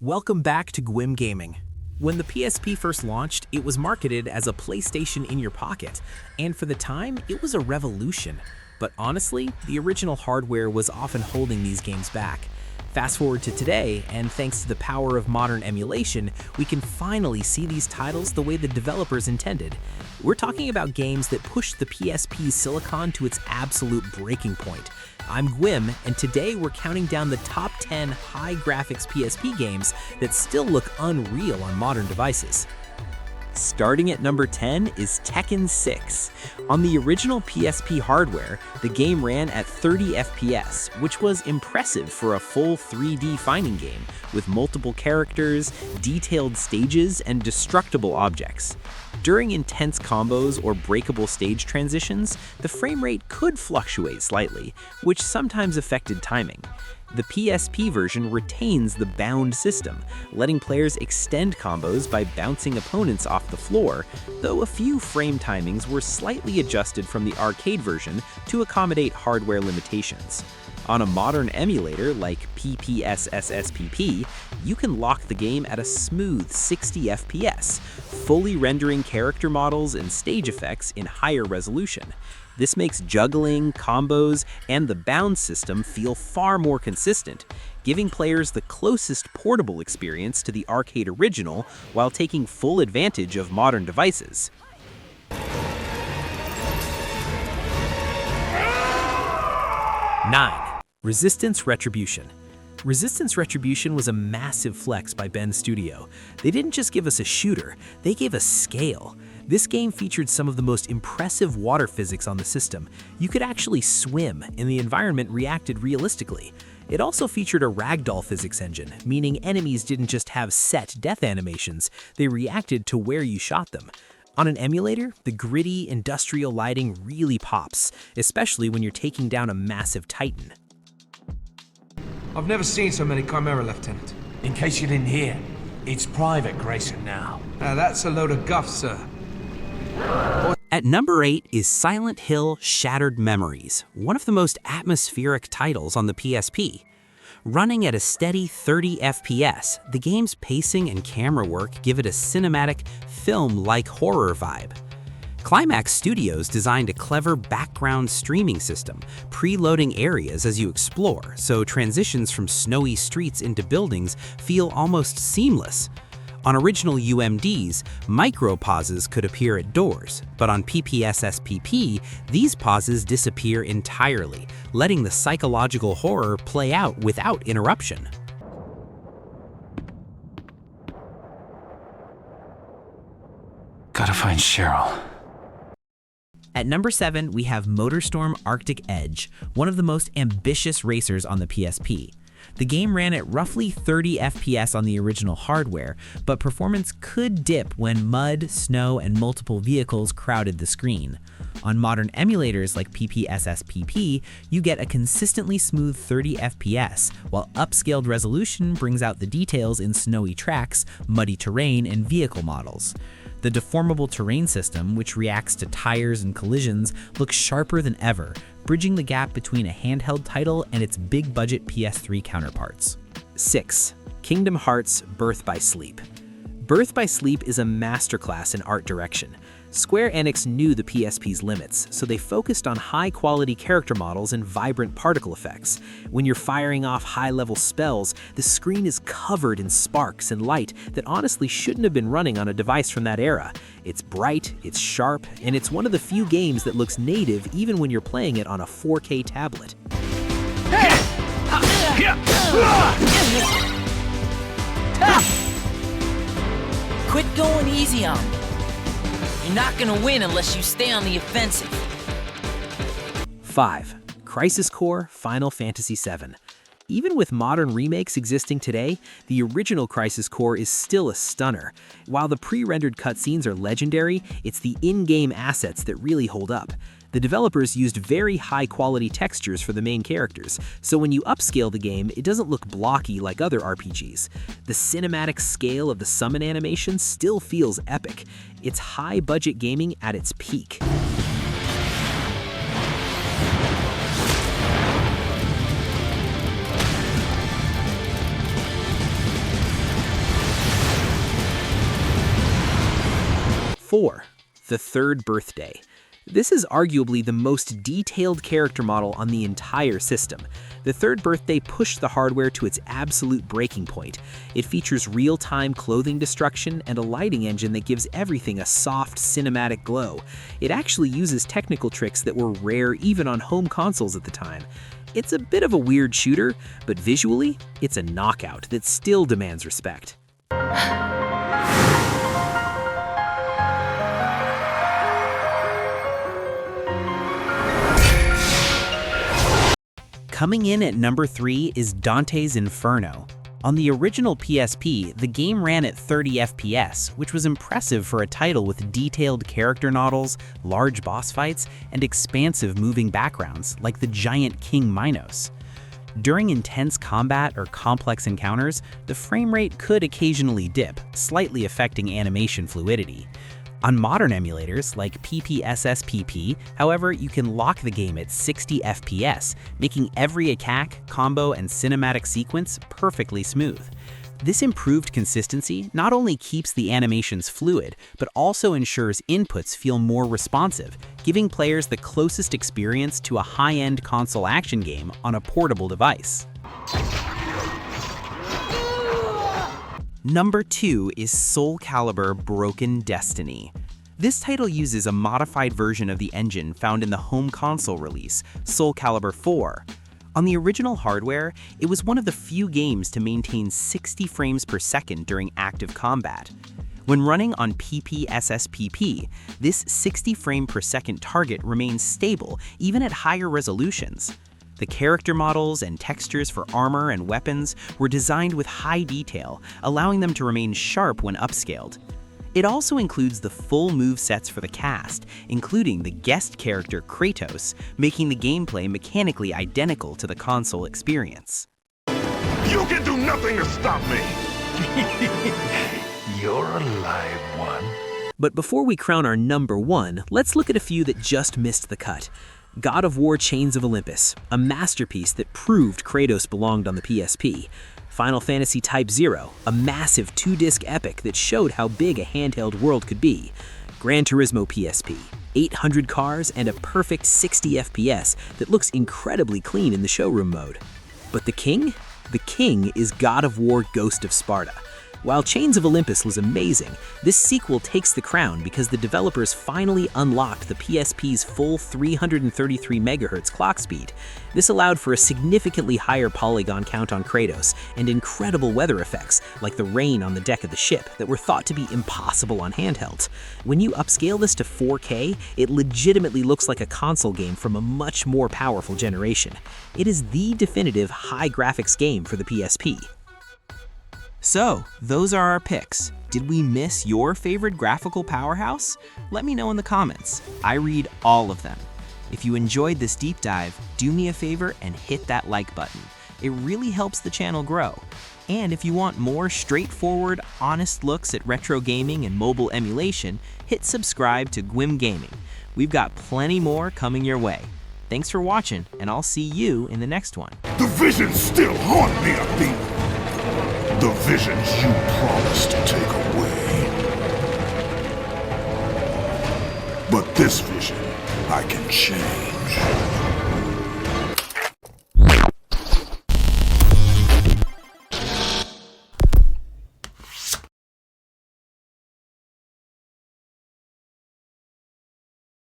Welcome back to Gwim Gaming. When the PSP first launched, it was marketed as a PlayStation in your pocket, and for the time, it was a revolution. But honestly, the original hardware was often holding these games back. Fast forward to today, and thanks to the power of modern emulation, we can finally see these titles the way the developers intended. We're talking about games that pushed the PSP's silicon to its absolute breaking point. I'm Gwim, and today we're counting down the top 10 high-graphics PSP games that still look unreal on modern devices. Starting at number 10 is Tekken 6. On the original PSP hardware, the game ran at 30 FPS, which was impressive for a full 3D fighting game, with multiple characters, detailed stages, and destructible objects. During intense combos or breakable stage transitions, the frame rate could fluctuate slightly, which sometimes affected timing. The PSP version retains the bound system, letting players extend combos by bouncing opponents off the floor, though a few frame timings were slightly adjusted from the arcade version to accommodate hardware limitations. On a modern emulator like PPSSPP, you can lock the game at a smooth 60 FPS, fully rendering character models and stage effects in higher resolution. This makes juggling, combos, and the bound system feel far more consistent, giving players the closest portable experience to the arcade original while taking full advantage of modern devices. 9. Resistance Retribution. Resistance Retribution was a massive flex by Bend Studio. They didn't just give us a shooter, they gave us scale. This game featured some of the most impressive water physics on the system. You could actually swim, and the environment reacted realistically. It also featured a ragdoll physics engine, meaning enemies didn't just have set death animations, they reacted to where you shot them. On an emulator, the gritty, industrial lighting really pops, especially when you're taking down a massive titan. I've never seen so many Chimera, Lieutenant. In case you didn't hear, it's Private Grayson now. Now that's a load of guff, sir. At number 8 is Silent Hill: Shattered Memories, one of the most atmospheric titles on the PSP. Running at a steady 30 FPS, the game's pacing and camera work give it a cinematic, film-like horror vibe. Climax Studios designed a clever background streaming system, preloading areas as you explore, so transitions from snowy streets into buildings feel almost seamless. On original UMDs, micro pauses could appear at doors, but on PPSSPP, these pauses disappear entirely, letting the psychological horror play out without interruption. Gotta find Cheryl. At number 7, we have Motorstorm Arctic Edge, one of the most ambitious racers on the PSP. The game ran at roughly 30 FPS on the original hardware, but performance could dip when mud, snow, and multiple vehicles crowded the screen. On modern emulators like PPSSPP, you get a consistently smooth 30 FPS, while upscaled resolution brings out the details in snowy tracks, muddy terrain, and vehicle models. The deformable terrain system, which reacts to tires and collisions, looks sharper than ever, bridging the gap between a handheld title and its big-budget PS3 counterparts. 6. Kingdom Hearts: Birth by Sleep. Birth by Sleep is a masterclass in art direction. Square Enix knew the PSP's limits, so they focused on high-quality character models and vibrant particle effects. When you're firing off high-level spells, the screen is covered in sparks and light that honestly shouldn't have been running on a device from that era. It's bright, it's sharp, and it's one of the few games that looks native even when you're playing it on a 4K tablet. Quit going easy on me. You're not gonna win unless you stay on the offensive. 5. Crisis Core: Final Fantasy VII. Even with modern remakes existing today, the original Crisis Core is still a stunner. While the pre-rendered cutscenes are legendary, it's the in-game assets that really hold up. The developers used very high-quality textures for the main characters, so when you upscale the game, it doesn't look blocky like other RPGs. The cinematic scale of the summon animation still feels epic. It's high-budget gaming at its peak. 4. The Third Birthday. This is arguably the most detailed character model on the entire system. The Third Birthday pushed the hardware to its absolute breaking point. It features real-time clothing destruction and a lighting engine that gives everything a soft, cinematic glow. It actually uses technical tricks that were rare even on home consoles at the time. It's a bit of a weird shooter, but visually, it's a knockout that still demands respect. Coming in at number 3 is Dantes Inferno. On the original PSP, the game ran at 30 FPS, which was impressive for a title with detailed character models, large boss fights, and expansive moving backgrounds like the giant King Minos. During intense combat or complex encounters, the frame rate could occasionally dip, slightly affecting animation fluidity. On modern emulators like PPSSPP, however, you can lock the game at 60 FPS, making every attack, combo, and cinematic sequence perfectly smooth. This improved consistency not only keeps the animations fluid, but also ensures inputs feel more responsive, giving players the closest experience to a high-end console action game on a portable device. Number 2 is Soulcalibur Broken Destiny. This title uses a modified version of the engine found in the home console release, Soulcalibur 4. On the original hardware, it was one of the few games to maintain 60 frames per second during active combat. When running on PPSSPP, this 60 frame per second target remains stable even at higher resolutions. The character models and textures for armor and weapons were designed with high detail, allowing them to remain sharp when upscaled. It also includes the full movesets for the cast, including the guest character Kratos, making the gameplay mechanically identical to the console experience. You can do nothing to stop me! You're a live one. But before we crown our number 1, let's look at a few that just missed the cut. God of War Chains of Olympus, a masterpiece that proved Kratos belonged on the PSP. Final Fantasy Type 0, a massive 2-disc epic that showed how big a handheld world could be. Gran Turismo PSP, 800 cars and a perfect 60 FPS that looks incredibly clean in the showroom mode. But the king? The king is God of War Ghost of Sparta. While Chains of Olympus was amazing, this sequel takes the crown because the developers finally unlocked the PSP's full 333 MHz clock speed. This allowed for a significantly higher polygon count on Kratos and incredible weather effects, like the rain on the deck of the ship, that were thought to be impossible on handhelds. When you upscale this to 4K, it legitimately looks like a console game from a much more powerful generation. It is the definitive high graphics game for the PSP. So, those are our picks. Did we miss your favorite graphical powerhouse? Let me know in the comments. I read all of them. If you enjoyed this deep dive, do me a favor and hit that like button. It really helps the channel grow. And if you want more straightforward, honest looks at retro gaming and mobile emulation, hit subscribe to Gwim Gaming. We've got plenty more coming your way. Thanks for watching, and I'll see you in the next one. The visions still haunt me, Athena. The visions you promised to take away. But this vision I can change.